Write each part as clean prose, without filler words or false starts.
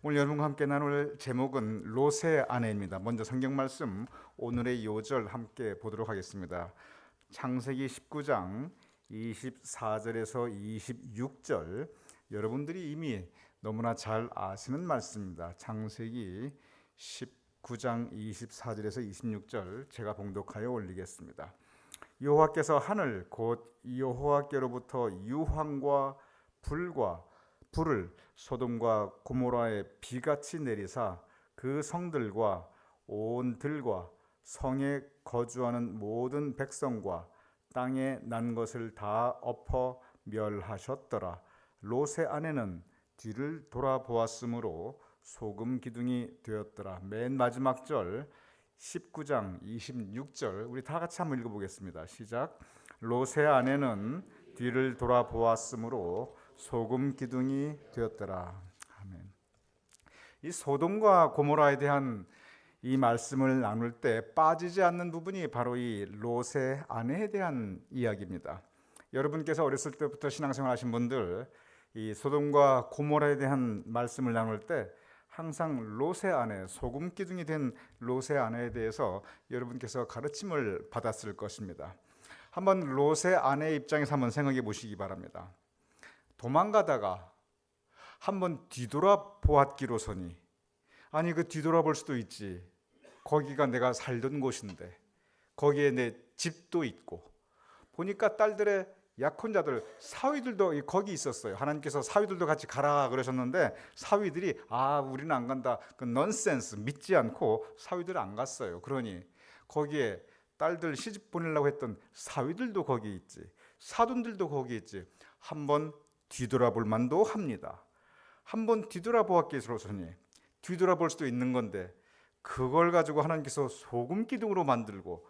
오늘 여러분과 함께 나눌 제목은 롯의 아내입니다. 먼저 성경 말씀 오늘의 요절 함께 보도록 하겠습니다. 창세기 19장 24절에서 26절, 여러분들이 이미 너무나 잘 아시는 말씀입니다. 창세기 19장 24절에서 26절 제가 봉독하여 올리겠습니다. 여호와께서 하늘 곧 여호와께로부터 유황과 불을 소돔과 고모라에 비같이 내리사 그 성들과 온 들과 성에 거주하는 모든 백성과 땅에 난 것을 다 엎어 멸하셨더라. 롯의 아내는 뒤를 돌아보았으므로 소금 기둥이 되었더라. 맨 마지막 절 19장 26절 우리 다 같이 한번 읽어보겠습니다. 시작. 롯의 아내는 뒤를 돌아보았으므로 소금 기둥이 되었더라. 아멘. 이 소돔과 고모라에 대한 이 말씀을 나눌 때 빠지지 않는 부분이 바로 이 롯의 아내에 대한 이야기입니다. 여러분께서 어렸을 때부터 신앙생활 하신 분들, 이 소돔과 고모라에 대한 말씀을 나눌 때 항상 롯의 아내, 소금 기둥이 된 롯의 아내에 대해서 여러분께서 가르침을 받았을 것입니다. 한번 롯의 아내의 입장에서 한번 생각해 보시기 바랍니다. 도망가다가 한번 뒤돌아보았기로서니, 아니 그 뒤돌아볼 수도 있지, 거기가 내가 살던 곳인데 거기에 내 집도 있고, 보니까 딸들의 약혼자들 사위들도 거기 있었어요. 하나님께서 사위들도 같이 가라 그러셨는데 사위들이 우리는 안 간다, 그 넌센스 믿지 않고 사위들은 안 갔어요. 그러니 거기에 딸들 시집 보내려고 했던 사위들도 거기 있지, 사돈들도 거기 있지. 한번 뒤돌아볼 만도 합니다. 한번 뒤돌아보았기로서니, 뒤돌아볼 수도 있는 건데 그걸 가지고 하나님께서 소금 기둥으로 만들고,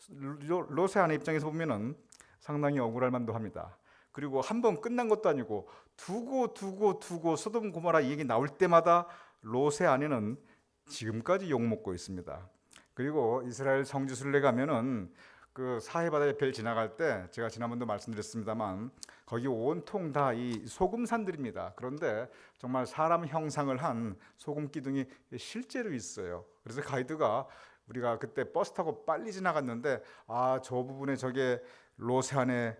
롯의 아내 입장에서 보면은 상당히 억울할 만도 합니다. 그리고 한번 끝난 것도 아니고 두고 소돔 고모라 얘기 나올 때마다 롯의 아내는 지금까지 욕먹고 있습니다. 그리고 이스라엘 성지순례 가면은 그 사해바다의 별 지나갈 때, 제가 지난번도 말씀드렸습니다만 거기 온통 다 이 소금산들입니다. 그런데 정말 사람 형상을 한 소금 기둥이 실제로 있어요. 그래서 가이드가, 우리가 그때 버스 타고 빨리 지나갔는데 저 부분에 저게 롯의 아내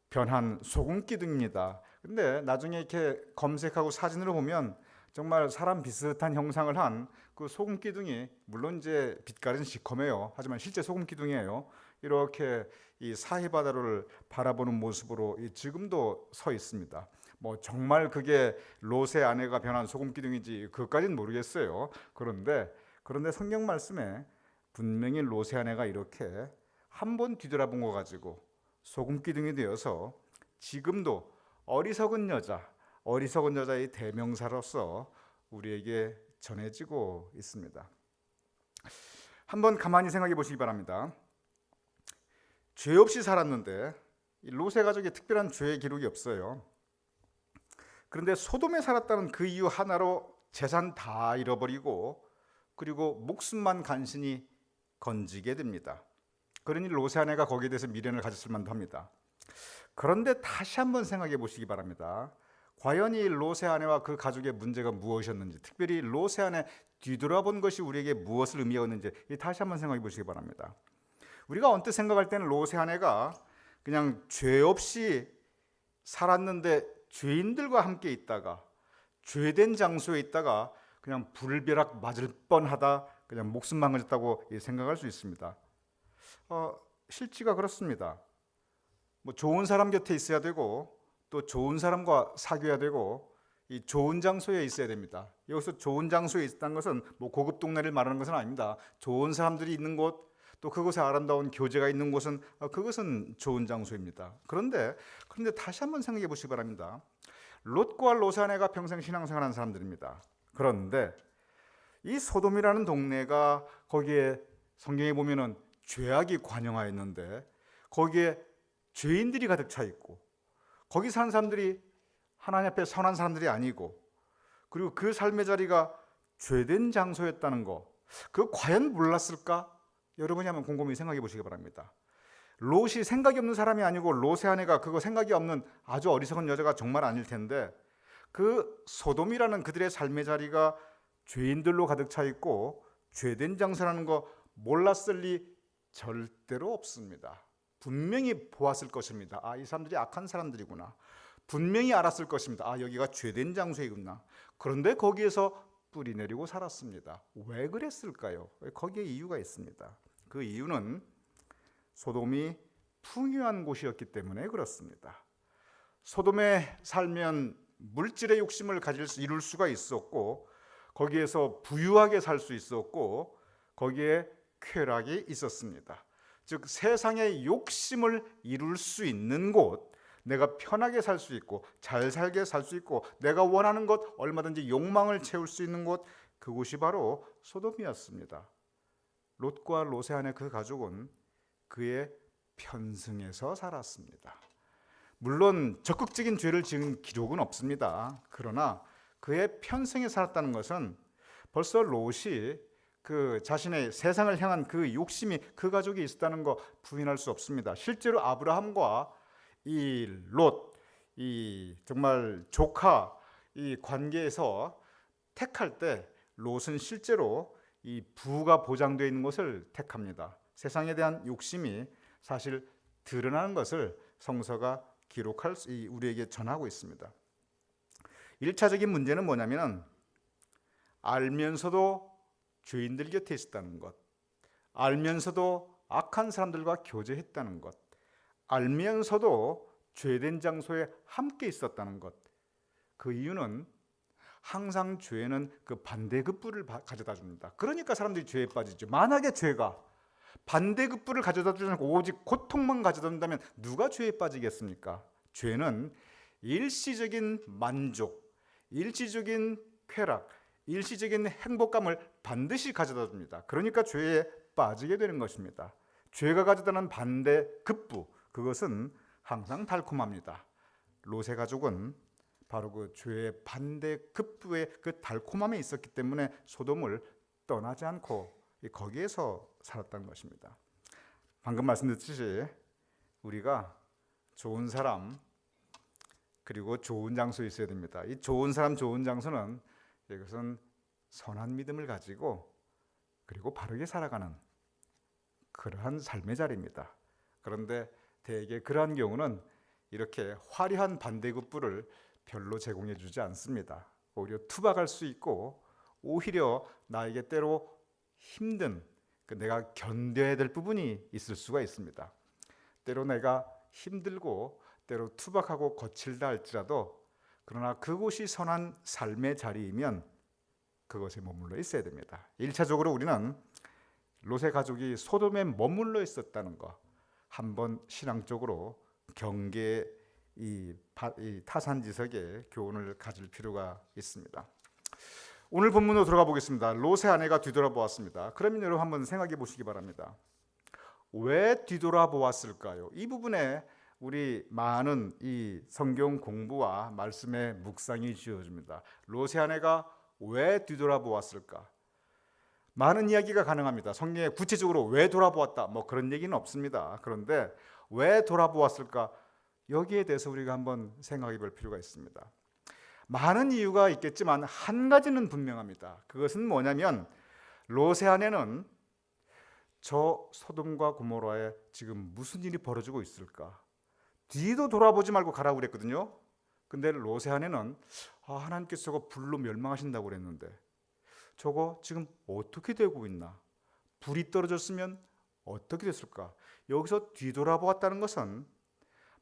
변한 소금 기둥입니다. 근데 나중에 이렇게 검색하고 사진으로 보면 정말 사람 비슷한 형상을 한 그 소금 기둥이, 물론 이제 빛깔은 시커매요. 하지만 실제 소금 기둥이에요. 이렇게 이 사해바다를 바라보는 모습으로 지금도 서 있습니다. 뭐 정말 그게 롯의 아내가 변한 소금 기둥인지 그것까지는 모르겠어요. 그런데 성경 말씀에 분명히 롯의 아내가 이렇게 한번 뒤돌아본 거 가지고 소금 기둥이 되어서 지금도 어리석은 여자의 대명사로서 우리에게 전해지고 있습니다. 한번 가만히 생각해 보시기 바랍니다. 죄 없이 살았는데 롯의 가족에 특별한 죄의 기록이 없어요. 그런데 소돔에 살았다는 그 이유 하나로 재산 다 잃어버리고, 그리고 목숨만 간신히 건지게 됩니다. 그러니 롯의 아내가 거기에 대해서 미련을 가졌을 만도 합니다. 그런데 다시 한번 생각해 보시기 바랍니다. 과연 이 롯의 아내와 그 가족의 문제가 무엇이었는지, 특별히 롯의 아내 뒤돌아본 것이 우리에게 무엇을 의미하는지 다시 한번 생각해 보시기 바랍니다. 우리가 언뜻 생각할 때는 롯의 아내가 그냥 죄 없이 살았는데 죄인들과 함께 있다가, 죄된 장소에 있다가 그냥 불벼락 맞을 뻔하다 그냥 목숨 망가졌다고 생각할 수 있습니다. 실지가 그렇습니다. 뭐 좋은 사람 곁에 있어야 되고, 또 좋은 사람과 사귀어야 되고, 이 좋은 장소에 있어야 됩니다. 여기서 좋은 장소에 있다는 것은 뭐 고급 동네를 말하는 것은 아닙니다. 좋은 사람들이 있는 곳, 또 그곳에 아름다운 교제가 있는 곳은 그것은 좋은 장소입니다. 그런데 다시 한번 생각해 보시기 바랍니다. 롯과 롯의 아내가 평생 신앙생활한 사람들입니다. 그런데 이 소돔이라는 동네가, 거기에 성경에 보면은 죄악이 관영하였는데 거기에 죄인들이 가득 차 있고, 거기 사는 사람들이 하나님 앞에 선한 사람들이 아니고, 그리고 그 삶의 자리가 죄된 장소였다는 거, 그 과연 몰랐을까? 여러분이 한번 곰곰이 생각해 보시기 바랍니다. 롯이 생각이 없는 사람이 아니고 롯의 아내가 그거 생각이 없는 아주 어리석은 여자가 정말 아닐 텐데, 그 소돔이라는 그들의 삶의 자리가 죄인들로 가득 차 있고 죄된 장소라는 거 몰랐을 리 절대로 없습니다. 분명히 보았을 것입니다. 이 사람들이 악한 사람들이구나. 분명히 알았을 것입니다. 여기가 죄된 장소이구나. 그런데 거기에서 뿌리 내리고 살았습니다. 왜 그랬을까요? 거기에 이유가 있습니다. 그 이유는 소돔이 풍요한 곳이었기 때문에 그렇습니다. 소돔에 살면 물질의 욕심을 이룰 수가 있었고, 거기에서 부유하게 살 수 있었고, 거기에 쾌락이 있었습니다. 즉 세상의 욕심을 이룰 수 있는 곳, 내가 편하게 살 수 있고 잘 살게 살 수 있고 내가 원하는 것 얼마든지 욕망을 채울 수 있는 곳, 그곳이 바로 소돔이었습니다. 롯과 롯의 아내 그 가족은 그의 편승에서 살았습니다. 물론 적극적인 죄를 지은 기록은 없습니다. 그러나 그의 편승에 살았다는 것은 벌써 롯이 그 자신의 세상을 향한 그 욕심이 그 가족에 있었다는 거 부인할 수 없습니다. 실제로 아브라함과 이 롯, 이 정말 조카 이 관계에서 택할 때 롯은 실제로 이 부가 보장되어 있는 것을 택합니다. 세상에 대한 욕심이 사실 드러나는 것을 성서가 우리에게 전하고 있습니다. 1차적인 문제는 뭐냐면 알면서도 죄인들 곁에 있었다는 것, 알면서도 악한 사람들과 교제했다는 것, 알면서도 죄된 장소에 함께 있었다는 것. 그 이유는 항상 죄는 그 반대급부를 가져다 줍니다. 그러니까 사람들이 죄에 빠지죠. 만약에 죄가 반대급부를 가져다 주지 않고 오직 고통만 가져다 준다면 누가 죄에 빠지겠습니까? 죄는 일시적인 만족, 일시적인 쾌락, 일시적인 행복감을 반드시 가져다 줍니다. 그러니까 죄에 빠지게 되는 것입니다. 죄가 가져다는 반대급부, 그것은 항상 달콤합니다. 롯의 가족은 바로 그 죄의 반대급부의 그 달콤함에 있었기 때문에 소돔을 떠나지 않고 거기에서 살았다는 것입니다. 방금 말씀드렸듯이 우리가 좋은 사람 그리고 좋은 장소에 있어야 됩니다. 이 좋은 사람 좋은 장소는 이것은 선한 믿음을 가지고 그리고 바르게 살아가는 그러한 삶의 자리입니다. 그런데 대개 그러한 경우는 이렇게 화려한 반대급부를 별로 제공해 주지 않습니다. 오히려 투박할 수 있고 오히려 나에게 때로 힘든 내가 견뎌야 될 부분이 있을 수가 있습니다. 때로 내가 힘들고 때로 투박하고 거칠다 할지라도 그러나 그곳이 선한 삶의 자리이면 그것에 머물러 있어야 됩니다. 1차적으로 우리는 롯의 가족이 소돔에 머물러 있었다는 것, 한번 신앙적으로 경계의 이 타산지석에 교훈을 가질 필요가 있습니다. 오늘 본문으로 들어가 보겠습니다. 롯의 아내가 뒤돌아보았습니다. 그러면 여러분 한번 생각해 보시기 바랍니다. 왜 뒤돌아보았을까요? 이 부분에 우리 많은 이 성경 공부와 말씀의 묵상이 지어집니다. 롯의 아내가 왜 뒤돌아보았을까? 많은 이야기가 가능합니다. 성경에 구체적으로 왜 돌아보았다 그런 얘기는 없습니다. 그런데 왜 돌아보았을까? 여기에 대해서 우리가 한번 생각해 볼 필요가 있습니다. 많은 이유가 있겠지만 한 가지는 분명합니다. 그것은 뭐냐면 롯의 아내는 저 소돔과 고모라에 지금 무슨 일이 벌어지고 있을까? 뒤도 돌아보지 말고 가라고 그랬거든요. 근데 롯의 아내는 하나님께서 저거 불로 멸망하신다고 그랬는데 저거 지금 어떻게 되고 있나? 불이 떨어졌으면 어떻게 됐을까? 여기서 뒤돌아보았다는 것은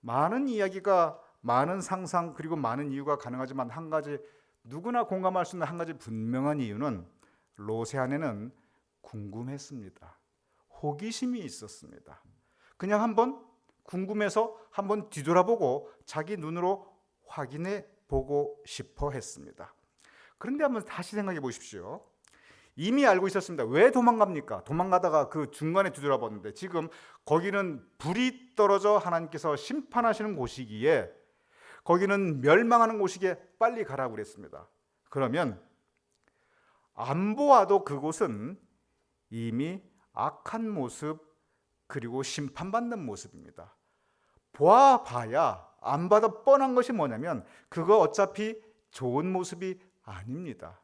많은 이야기가, 많은 상상 그리고 많은 이유가 가능하지만 한 가지, 누구나 공감할 수 있는 한 가지 분명한 이유는 롯의 아내는 궁금했습니다. 호기심이 있었습니다. 그냥 한번 궁금해서 한번 뒤돌아보고 자기 눈으로 확인해 보고 싶어 했습니다. 그런데 한번 다시 생각해 보십시오. 이미 알고 있었습니다. 왜 도망갑니까? 도망가다가 그 중간에 뒤돌아봤는데 지금 거기는 불이 떨어져 하나님께서 심판하시는 곳이기에, 거기는 멸망하는 곳이기에 빨리 가라고 그랬습니다. 그러면 안 보아도 그곳은 이미 악한 모습 그리고 심판받는 모습입니다. 보아봐야 안 봐도 뻔한 것이 뭐냐면 그거 어차피 좋은 모습이 아닙니다.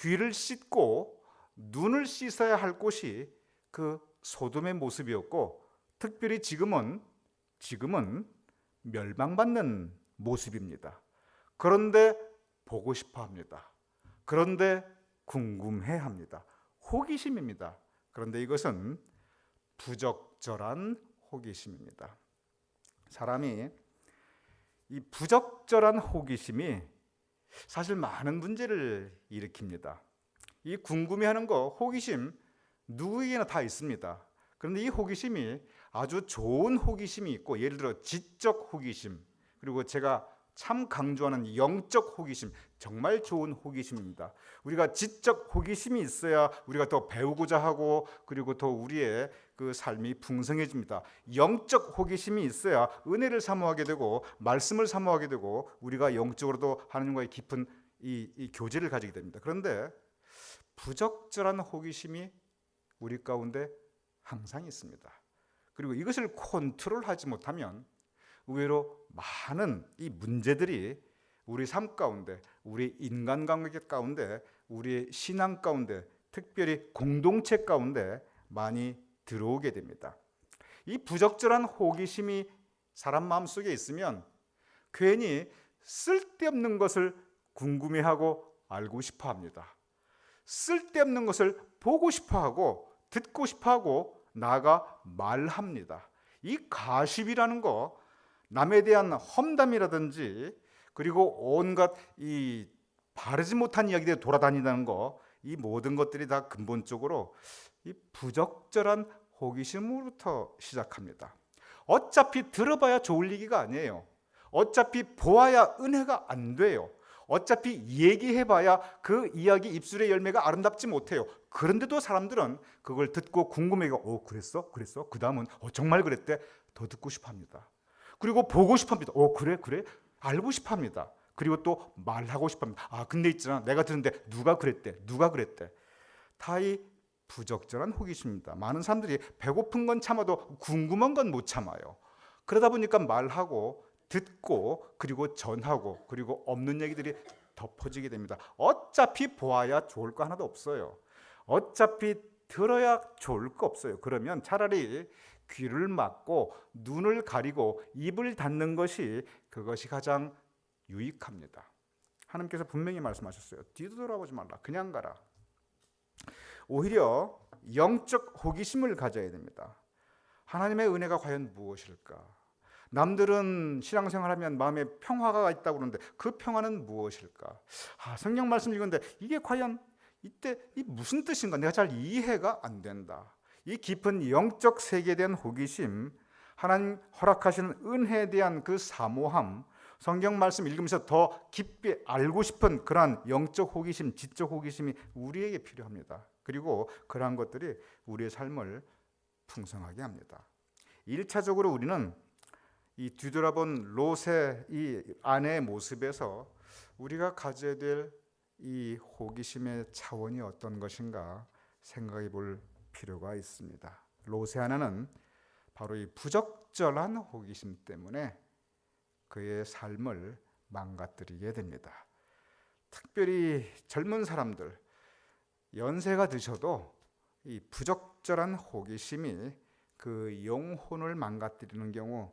귀를 씻고 눈을 씻어야 할 곳이 그 소돔의 모습이었고, 특별히 지금은 멸망받는 모습입니다. 그런데 보고 싶어 합니다. 그런데 궁금해 합니다. 호기심입니다. 그런데 이것은 부적절한 호기심입니다. 사람이 이 부적절한 호기심이 사실 많은 문제를 일으킵니다. 이 궁금해하는 거, 호기심 누구에게나 다 있습니다. 그런데 이 호기심이 아주 좋은 호기심이 있고, 예를 들어 지적 호기심, 그리고 제가 참 강조하는 영적 호기심, 정말 좋은 호기심입니다. 우리가 지적 호기심이 있어야 우리가 더 배우고자 하고, 그리고 더 우리의 그 삶이 풍성해집니다. 영적 호기심이 있어야 은혜를 사모하게 되고 말씀을 사모하게 되고 우리가 영적으로도 하나님과의 깊은 이 교제를 가지게 됩니다. 그런데 부적절한 호기심이 우리 가운데 항상 있습니다. 그리고 이것을 컨트롤하지 못하면 의외로 많은 이 문제들이 우리 삶 가운데, 우리 인간관계 가운데, 우리의 신앙 가운데, 특별히 공동체 가운데 많이 들어오게 됩니다. 이 부적절한 호기심이 사람 마음속에 있으면 괜히 쓸데없는 것을 궁금해하고 알고 싶어합니다. 쓸데없는 것을 보고 싶어하고 듣고 싶어하고 나아가 말합니다. 이 가십이라는 거, 남에 대한 험담이라든지 그리고 온갖 이 바르지 못한 이야기들이 돌아다닌다는 거, 이 모든 것들이 다 근본적으로 이 부적절한 호기심으로부터 시작합니다. 어차피 들어봐야 좋을 얘기가 아니에요. 어차피 보아야 은혜가 안 돼요. 어차피 얘기해봐야 그 이야기 입술의 열매가 아름답지 못해요. 그런데도 사람들은 그걸 듣고 궁금해요. 그랬어? 그 다음은 정말 그랬대? 더 듣고 싶어합니다. 그리고 보고 싶어합니다. 그래? 알고 싶어합니다. 그리고 또 말하고 싶어합니다. 근데 있잖아, 내가 들은데 누가 그랬대? 다 이 부적절한 호기심입니다. 많은 사람들이 배고픈 건 참아도 궁금한 건 못 참아요. 그러다 보니까 말하고 듣고 그리고 전하고 그리고 없는 얘기들이 덮어지게 됩니다. 어차피 보아야 좋을 거 하나도 없어요. 어차피 들어야 좋을 거 없어요. 그러면 차라리 귀를 막고 눈을 가리고 입을 닫는 것이 그것이 가장 유익합니다. 하나님께서 분명히 말씀하셨어요. 뒤도 돌아보지 말라. 그냥 가라. 오히려 영적 호기심을 가져야 됩니다. 하나님의 은혜가 과연 무엇일까? 남들은 신앙생활하면 마음에 평화가 있다고 그러는데 그 평화는 무엇일까? 성경 말씀 읽는데 이게 과연 이때 이 무슨 뜻인가? 내가 잘 이해가 안 된다. 이 깊은 영적 세계에 대한 호기심, 하나님 허락하시는 은혜에 대한 그 사모함, 성경 말씀 읽으면서 더 깊이 알고 싶은 그러한 영적 호기심, 지적 호기심이 우리에게 필요합니다. 그리고 그러한 것들이 우리의 삶을 풍성하게 합니다. 1차적으로 우리는 이 뒤돌아본 롯의 이 아내의 모습에서 우리가 가져야 될 이 호기심의 차원이 어떤 것인가 생각해 볼 필요가 있습니다. 롯의 아내는 바로 이 부적절한 호기심 때문에 그의 삶을 망가뜨리게 됩니다. 특별히 젊은 사람들, 연세가 드셔도 이 부적절한 호기심이 그 영혼을 망가뜨리는 경우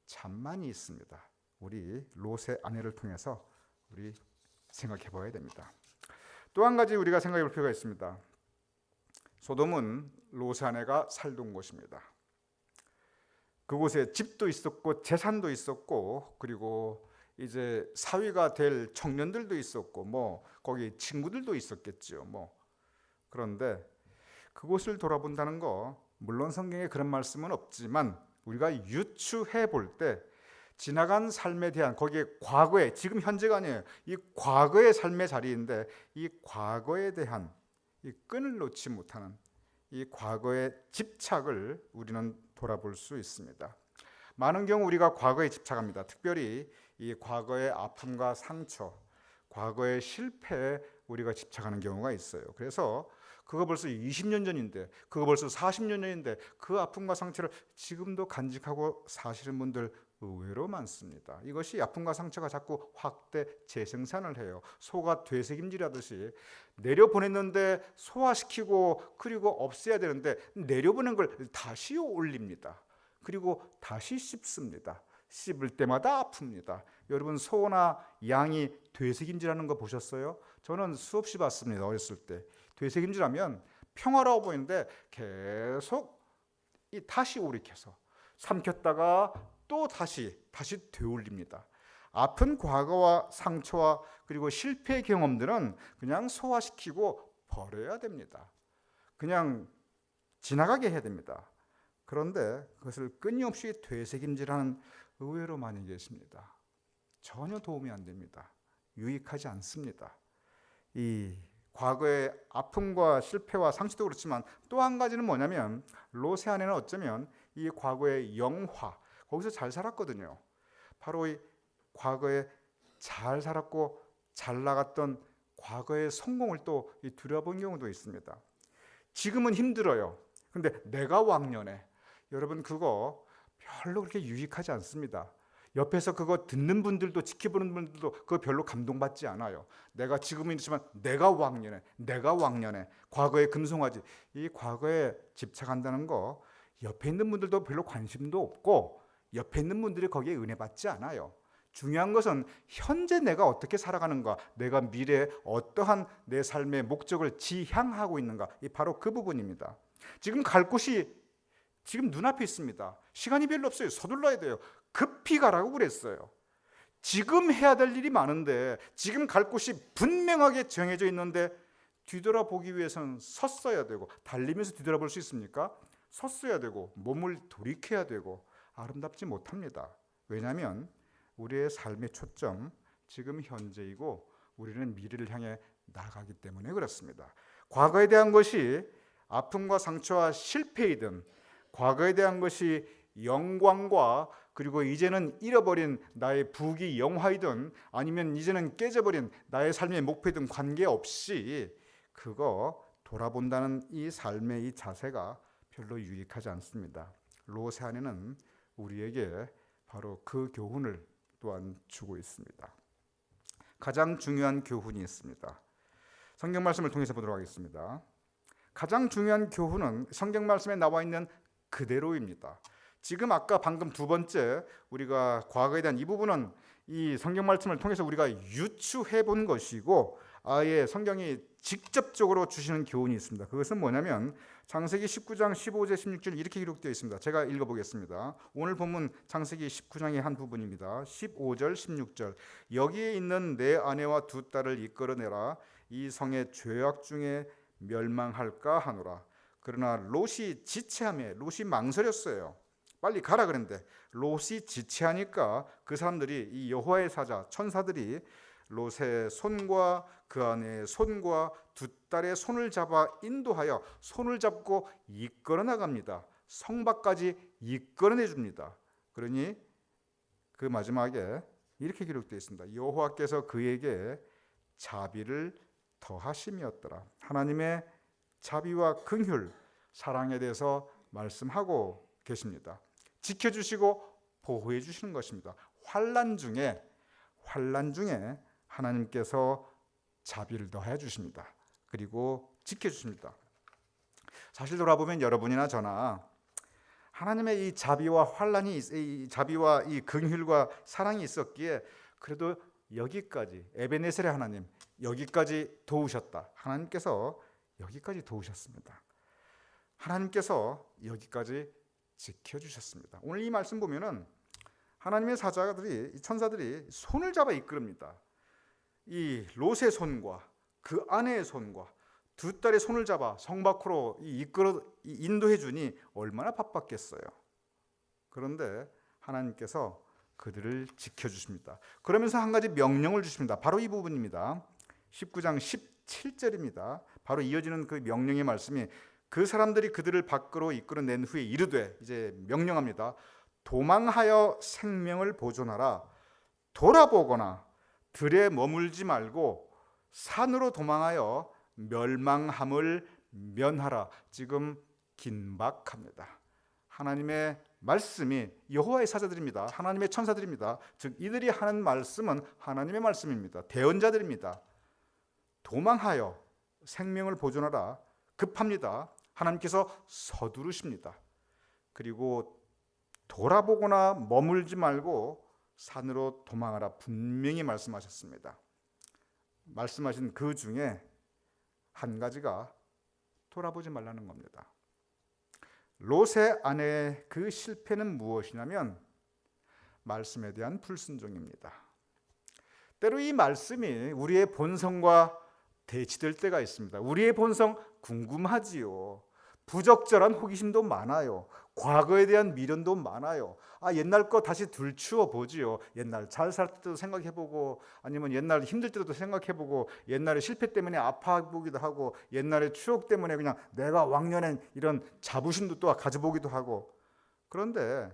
참 많이 있습니다. 우리 롯의 아내를 통해서 우리 생각해 봐야 됩니다. 또 한 가지 우리가 생각해 볼 필요가 있습니다. 소돔은 롯의 아내가 살던 곳입니다. 그곳에 집도 있었고 재산도 있었고 그리고 이제 사위가 될 청년들도 있었고 거기 친구들도 있었겠죠. 그런데 그곳을 돌아본다는 거, 물론 성경에 그런 말씀은 없지만 우리가 유추해 볼 때 지나간 삶에 대한, 거기에 과거에, 지금 현재가 아니에요. 이 과거의 삶의 자리인데 이 과거에 대한 이 끈을 놓지 못하는 이 과거의 집착을 우리는 돌아볼 수 있습니다. 많은 경우 우리가 과거에 집착합니다. 특별히 이 과거의 아픔과 상처, 과거의 실패에 우리가 집착하는 경우가 있어요. 그래서 그거 벌써 20년 전인데, 그거 벌써 40년 전인데 그 아픔과 상처를 지금도 간직하고 사시는 분들 의외로 많습니다. 이것이 아픔과 상처가 자꾸 확대 재생산을 해요. 소가 되새김질하듯이 내려보냈는데 소화시키고 그리고 없애야 되는데 내려보낸 걸 다시 올립니다. 그리고 다시 씹습니다. 씹을 때마다 아픕니다. 여러분, 소나 양이 되새김질하는 거 보셨어요? 저는 수없이 봤습니다. 어렸을 때 되새김질하면 평화로워 보이는데 계속 다시 오리켜서 삼켰다가 또 다시 되올립니다. 아픈 과거와 상처와 그리고 실패 경험들은 그냥 소화시키고 버려야 됩니다. 그냥 지나가게 해야 됩니다. 그런데 그것을 끊임없이 되새김질하는 의외로 많이 계십니다. 전혀 도움이 안 됩니다. 유익하지 않습니다. 이 과거의 아픔과 실패와 상처도 그렇지만 또 한 가지는 뭐냐면 롯의 아내는 어쩌면 이 과거의 영화, 거기서 잘 살았거든요. 바로 이 과거에 잘 살았고 잘 나갔던 과거의 성공을 또 들여다본 경우도 있습니다. 지금은 힘들어요. 근데 내가 왕년에, 여러분 그거 별로 그렇게 유익하지 않습니다. 옆에서 그거 듣는 분들도 지켜보는 분들도 그거 별로 감동받지 않아요. 내가 지금은 있지만 내가 왕년에 과거에 금송아지, 이 과거에 집착한다는 거 옆에 있는 분들도 별로 관심도 없고 옆에 있는 분들이 거기에 은혜 받지 않아요. 중요한 것은 현재 내가 어떻게 살아가는가, 내가 미래에 어떠한 내 삶의 목적을 지향하고 있는가, 이 바로 그 부분입니다. 지금 갈 곳이 지금 눈앞에 있습니다. 시간이 별로 없어요. 서둘러야 돼요. 급히 가라고 그랬어요. 지금 해야 될 일이 많은데, 지금 갈 곳이 분명하게 정해져 있는데 뒤돌아보기 위해서는 섰어야 되고, 달리면서 뒤돌아볼 수 있습니까? 섰어야 되고 몸을 돌이켜야 되고 아름답지 못합니다. 왜냐하면 우리의 삶의 초점 지금 현재이고 우리는 미래를 향해 나가기 때문에 그렇습니다. 과거에 대한 것이 아픔과 상처와 실패이든, 과거에 대한 것이 영광과 그리고 이제는 잃어버린 나의 부귀 영화이든, 아니면 이제는 깨져버린 나의 삶의 목표이든 관계없이 그거 돌아본다는 이 삶의 이 자세가 별로 유익하지 않습니다. 롯의 아내는 우리에게 바로 그 교훈을 또한 주고 있습니다. 가장 중요한 교훈이 있습니다. 성경 말씀을 통해서 보도록 하겠습니다. 가장 중요한 교훈은 성경 말씀에 나와 있는 그대로입니다. 지금 아까 방금 두 번째 우리가 과거에 대한 이 부분은 이 성경 말씀을 통해서 우리가 유추해 본 것이고, 아예 성경이 직접적으로 주시는 교훈이 있습니다. 그것은 뭐냐면 창세기 19장 15절 16절 이렇게 기록되어 있습니다. 제가 읽어보겠습니다. 오늘 본문 창세기 19장의 한 부분입니다. 15절 16절 여기에 있는 내 아내와 두 딸을 이끌어내라. 이 성의 죄악 중에 멸망할까 하노라. 그러나 롯이 지체하며, 롯이 망설였어요. 빨리 가라 그랬는데 롯이 지체하니까 그 사람들이, 이 여호와의 사자 천사들이 롯의 손과 그 아내의 손과 두 딸의 손을 잡아 인도하여 손을 잡고 이끌어 나갑니다. 성 밖까지 이끌어내 줍니다. 그러니 그 마지막에 이렇게 기록되어 있습니다. 여호와께서 그에게 자비를 더하심이었더라. 하나님의 자비와 긍휼, 사랑에 대해서 말씀하고 계십니다. 지켜주시고 보호해 주시는 것입니다. 환난 중에 하나님께서 자비를 더해 주십니다. 그리고 지켜주십니다. 사실 돌아보면 여러분이나 저나 하나님의 이 자비와 환난이, 이 자비와 이 긍휼과 사랑이 있었기에 그래도 여기까지, 에베네셀의 하나님 여기까지 도우셨다. 하나님께서 여기까지 도우셨습니다. 하나님께서 여기까지 지켜주셨습니다. 오늘 이 말씀 보면은 하나님의 사자들이, 천사들이 손을 잡아 이끌입니다. 이 롯의 손과 그 아내의 손과 두 딸의 손을 잡아 성 밖으로 이끌어 인도해 주니 얼마나 바빴겠어요. 그런데 하나님께서 그들을 지켜주십니다. 그러면서 한 가지 명령을 주십니다. 바로 이 부분입니다. 19장 17절입니다. 바로 이어지는 그 명령의 말씀이, 그 사람들이 그들을 밖으로 이끌어낸 후에 이르되, 이제 명령합니다. 도망하여 생명을 보존하라. 돌아보거나 들에 머물지 말고 산으로 도망하여 멸망함을 면하라. 지금 긴박합니다. 하나님의 말씀이 여호와의 사자들입니다. 하나님의 천사들입니다. 즉 이들이 하는 말씀은 하나님의 말씀입니다. 대언자들입니다. 도망하여 생명을 보존하라. 급합니다. 하나님께서 서두르십니다. 그리고 돌아보거나 머물지 말고 산으로 도망하라. 분명히 말씀하셨습니다. 말씀하신 그 중에 한 가지가 돌아보지 말라는 겁니다. 롯의 아내의 그 실패는 무엇이냐면 말씀에 대한 불순종입니다. 때로 이 말씀이 우리의 본성과 대치될 때가 있습니다. 우리의 본성 궁금하지요. 부적절한 호기심도 많아요. 과거에 대한 미련도 많아요. 옛날 거 다시 들추어 보지요. 옛날 잘 살 때도 생각해보고, 아니면 옛날 힘들 때도 생각해보고, 옛날에 실패 때문에 아파보기도 하고, 옛날의 추억 때문에 그냥 내가 왕년엔 이런 자부심도 또 가져보기도 하고. 그런데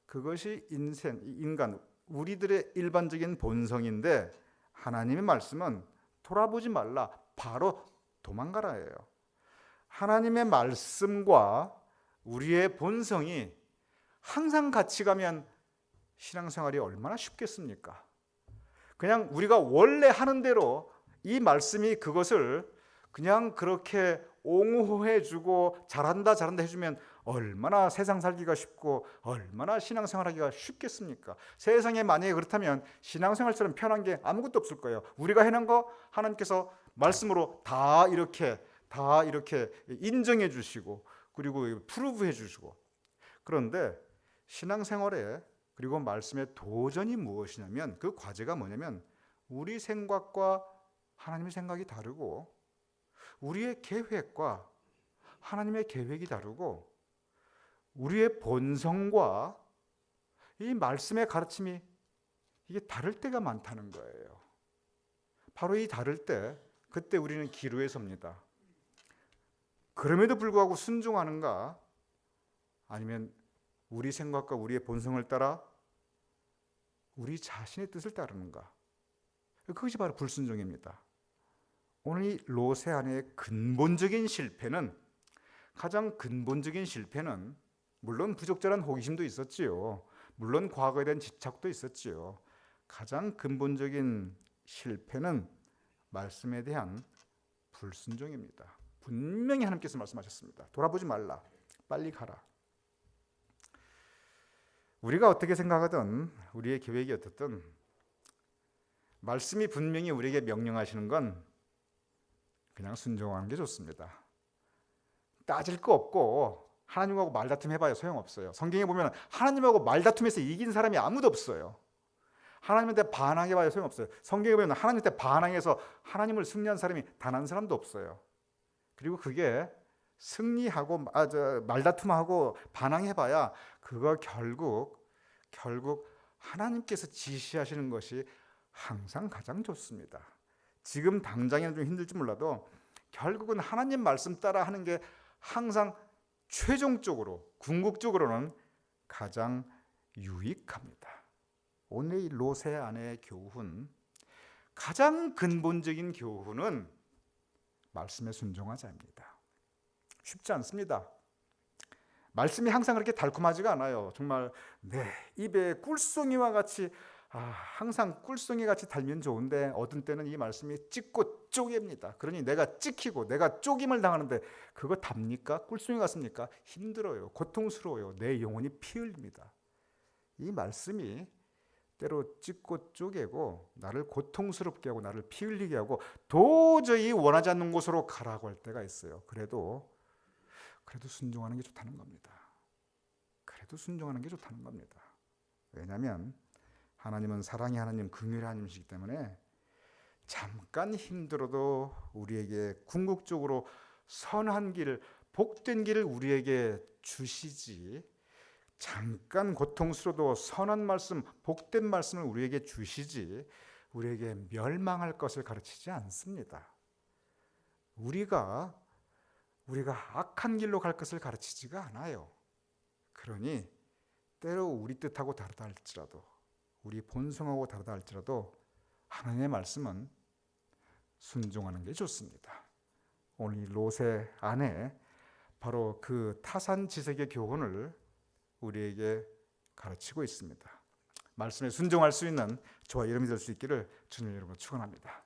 그것이 인간 우리들의 일반적인 본성인데, 하나님의 말씀은 돌아보지 말라, 바로 도망가라예요. 하나님의 말씀과 우리의 본성이 항상 같이 가면 신앙생활이 얼마나 쉽겠습니까? 그냥 우리가 원래 하는 대로 이 말씀이 그것을 그냥 그렇게 옹호해주고 잘한다 해주면 얼마나 세상 살기가 쉽고 얼마나 신앙생활하기가 쉽겠습니까? 세상에 만약에 그렇다면 신앙생활처럼 편한 게 아무것도 없을 거예요. 우리가 해놓은 거 하나님께서 말씀으로 다 이렇게 인정해 주시고, 그리고 프루브해 주시고. 그런데 신앙생활에, 그리고 말씀의 도전이 무엇이냐면, 그 과제가 뭐냐면 우리 생각과 하나님의 생각이 다르고, 우리의 계획과 하나님의 계획이 다르고, 우리의 본성과 이 말씀의 가르침이 이게 다를 때가 많다는 거예요. 바로 이 다를 때, 그때 우리는 기로에 섭니다. 그럼에도 불구하고 순종하는가, 아니면 우리 생각과 우리의 본성을 따라 우리 자신의 뜻을 따르는가. 그것이 바로 불순종입니다. 오늘 이 롯의 아내의 가장 근본적인 실패는 물론 부적절한 호기심도 있었지요. 물론 과거에 대한 집착도 있었지요. 가장 근본적인 실패는 말씀에 대한 불순종입니다. 분명히 하나님께서 말씀하셨습니다. 돌아보지 말라, 빨리 가라. 우리가 어떻게 생각하든, 우리의 계획이 어떻든, 말씀이 분명히 우리에게 명령하시는 건 그냥 순종하는 게 좋습니다. 따질 거 없고 하나님하고 말다툼 해봐야 소용없어요. 성경에 보면 하나님하고 말다툼해서 이긴 사람이 아무도 없어요. 하나님한테 반항해봐야 소용없어요. 성경에 보면 하나님한테 반항해서 하나님을 승리한 사람이 단 한 사람도 없어요. 그리고 그게 승리하고 말다툼하고 반항해봐야 그거 결국 하나님께서 지시하시는 것이 항상 가장 좋습니다. 지금 당장에는 좀 힘들지 몰라도 결국은 하나님 말씀 따라 하는 게 항상 최종적으로, 궁극적으로는 가장 유익합니다. 오늘 이 롯의 아내의 교훈, 가장 근본적인 교훈은 말씀에 순종하자입니다. 쉽지 않습니다. 말씀이 항상 그렇게 달콤하지가 않아요. 정말 내 입에 꿀송이와 같이 항상 꿀송이 같이 달면 좋은데, 어떤 때는 이 말씀이 찢고 쪼갭니다. 그러니 내가 찍히고 내가 쪼김을 당하는데 그거 답니까? 꿀송이 같습니까? 힘들어요. 고통스러워요. 내 영혼이 피 흘립니다. 이 말씀이 때로 찢고 쪼개고 나를 고통스럽게 하고 나를 피 흘리게 하고 도저히 원하지 않는 곳으로 가라고 할 때가 있어요. 그래도 순종하는 게 좋다는 겁니다. 왜냐하면 하나님은 사랑의 하나님, 긍휼의 하나님이시기 때문에 잠깐 힘들어도 우리에게 궁극적으로 선한 길, 복된 길을 우리에게 주시지, 잠깐 고통스러워도 선한 말씀, 복된 말씀을 우리에게 주시지 우리에게 멸망할 것을 가르치지 않습니다. 우리가 악한 길로 갈 것을 가르치지가 않아요. 그러니 때로 우리 뜻하고 다르다 할지라도, 우리 본성하고 다르다 할지라도 하나님의 말씀은 순종하는 게 좋습니다. 오늘 롯의 아내, 바로 그 타산지색의 교훈을 우리에게 가르치고 있습니다. 말씀에 순종할 수 있는 저와 여러분이 될 수 있기를 주님 여러분 축원합니다.